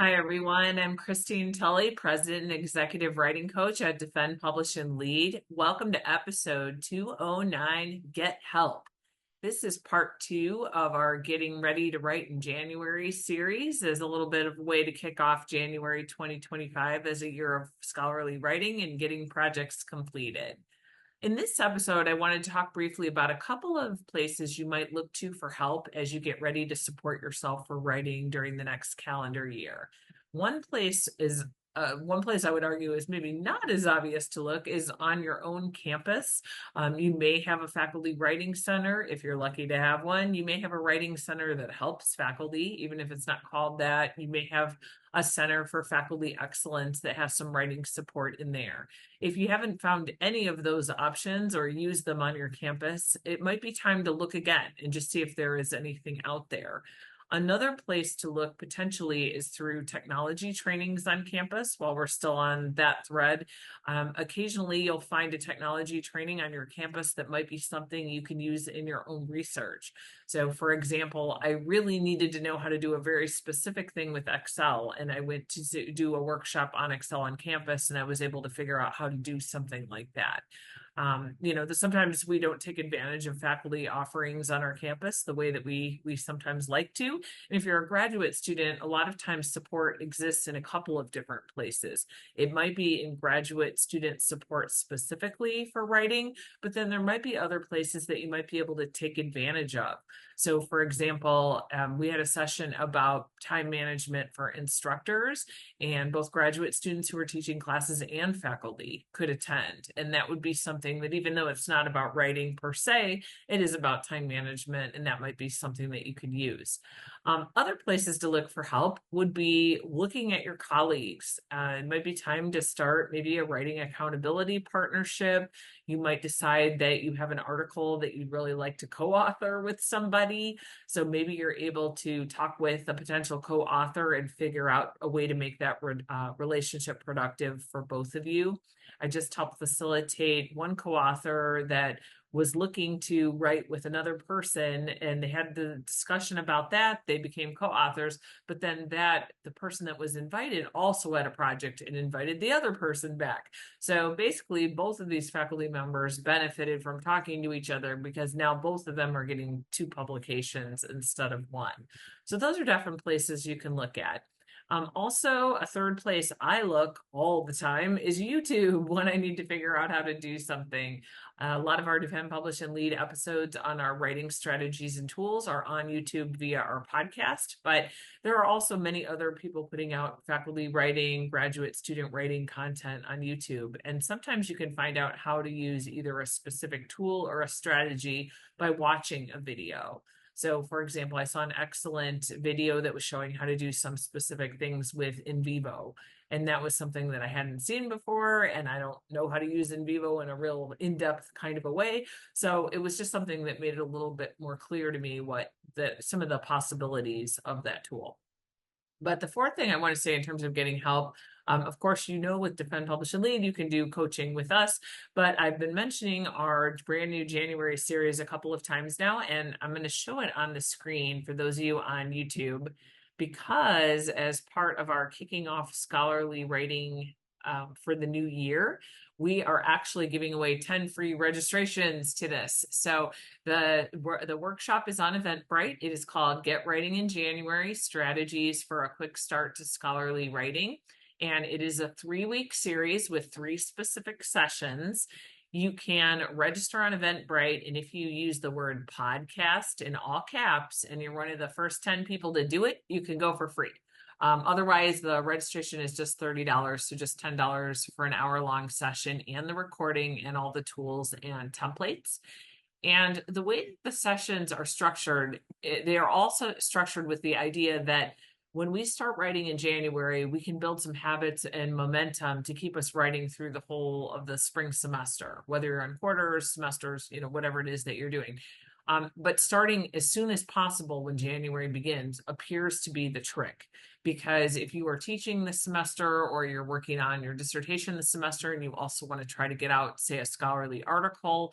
Hi, everyone. I'm Christine Tulley, President and Executive Writing Coach at Defend, Publish, and Lead. Welcome to episode 209, Get Help. This is part two of our Getting Ready to Write in January series. As a little bit of a way to kick off January 2025 as a year of scholarly writing and getting projects completed. In this episode, I wanted to talk briefly about a couple of places you might look to for help as you get ready to support yourself for writing during the next calendar year. One place I would argue is maybe not as obvious to look is on your own campus. You may have a faculty writing center if you're lucky to have one. You may have a writing center that helps faculty, even if it's not called that. You may have a center for faculty excellence that has some writing support in there. If you haven't found any of those options or used them on your campus, it might be time to look again and just see if there is anything out there. Another place to look potentially is through technology trainings on campus. While we're still on that thread, occasionally you'll find a technology training on your campus that might be something you can use in your own research. So for example, I really needed to know how to do a very specific thing with Excel, and I went to do a workshop on Excel on campus, and I was able to figure out how to do something like that. Sometimes we don't take advantage of faculty offerings on our campus the way that we sometimes like to. And if you're a graduate student, a lot of times support exists in a couple of different places. It might be in graduate student support specifically for writing, but then there might be other places that you might be able to take advantage of. So for example, we had a session about time management for instructors, and both graduate students who are teaching classes and faculty could attend. And that would be something that, even though it's not about writing per se, it is about time management, and that might be something that you could use. Other places to look for help would be looking at your colleagues. It might be time to start maybe a writing accountability partnership. You might decide that you have an article that you'd really like to co-author with somebody. So maybe you're able to talk with a potential co-author and figure out a way to make that relationship productive for both of you. I just helped facilitate one co-author that was looking to write with another person, and they had the discussion about that. They became co-authors, but then the person that was invited also had a project and invited the other person back. So basically, both of these faculty members benefited from talking to each other because now both of them are getting two publications instead of one. So those are different places you can look at. Also, a third place I look all the time is YouTube when I need to figure out how to do something. A lot of our Defend, Publish, and Lead episodes on our writing strategies and tools are on YouTube via our podcast, but there are also many other people putting out faculty writing, graduate student writing content on YouTube. And sometimes you can find out how to use either a specific tool or a strategy by watching a video. So for example, I saw an excellent video that was showing how to do some specific things with in vivo. And that was something that I hadn't seen before, and I don't know how to use in vivo in a real in-depth kind of a way. So it was just something that made it a little bit more clear to me what some of the possibilities of that tool. But the fourth thing I want to say in terms of getting help, of course, with Defend, Publish, and Lead, you can do coaching with us, but I've been mentioning our brand new January series a couple of times now, and I'm going to show it on the screen for those of you on YouTube, because as part of our kicking off scholarly writing for the new year, we are actually giving away 10 free registrations to this. So the workshop is on Eventbrite. It is called Get Writing in January, Strategies for a Quick Start to Scholarly Writing. And it is a 3-week series with 3 specific sessions. You can register on Eventbrite, and if you use the word podcast in all caps and you're one of the first 10 people to do it, you can go for free. Otherwise, the registration is just $30, so just $10 for an hour-long session and the recording and all the tools and templates. And the way the sessions are structured, they are also structured with the idea that when we start writing in January, we can build some habits and momentum to keep us writing through the whole of the spring semester, whether you're in quarters, semesters, whatever it is that you're doing. But starting as soon as possible when January begins appears to be the trick, because if you are teaching this semester or you're working on your dissertation this semester and you also want to try to get out, say, a scholarly article,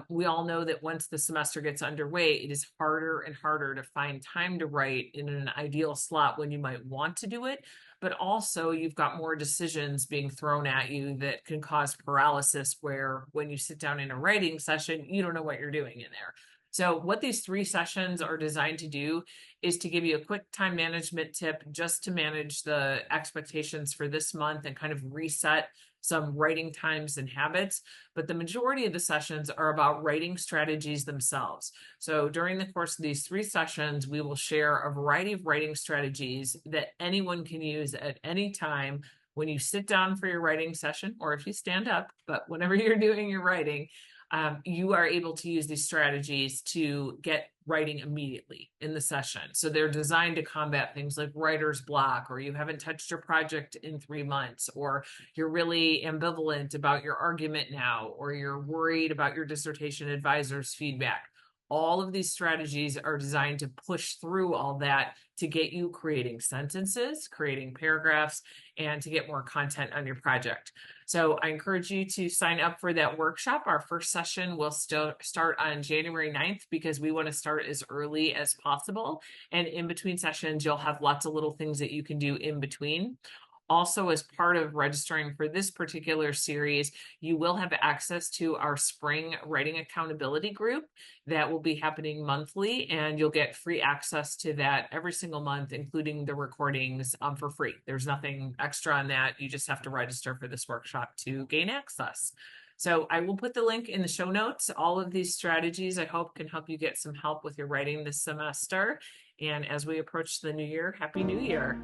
We all know that once the semester gets underway, it is harder and harder to find time to write in an ideal slot when you might want to do it. But also, you've got more decisions being thrown at you that can cause paralysis, where when you sit down in a writing session, you don't know what you're doing in there. So, what these 3 sessions are designed to do is to give you a quick time management tip just to manage the expectations for this month and kind of reset some writing times and habits. But the majority of the sessions are about writing strategies themselves. So during the course of these 3 sessions, we will share a variety of writing strategies that anyone can use at any time when you sit down for your writing session, or if you stand up, but whenever you're doing your writing, you are able to use these strategies to get writing immediately in the session. So they're designed to combat things like writer's block, or you haven't touched your project in 3 months, or you're really ambivalent about your argument now, or you're worried about your dissertation advisor's feedback. All of these strategies are designed to push through all that to get you creating sentences, creating paragraphs, and to get more content on your project. So I encourage you to sign up for that workshop. Our first session will still start on January 9th because we want to start as early as possible. And in between sessions, you'll have lots of little things that you can do in between. Also, as part of registering for this particular series, you will have access to our spring writing accountability group that will be happening monthly, and you'll get free access to that every single month, including the recordings for free. There's nothing extra on that. You just have to register for this workshop to gain access. So I will put the link in the show notes. All of these strategies, I hope, can help you get some help with your writing this semester. And as we approach the new year, Happy New Year.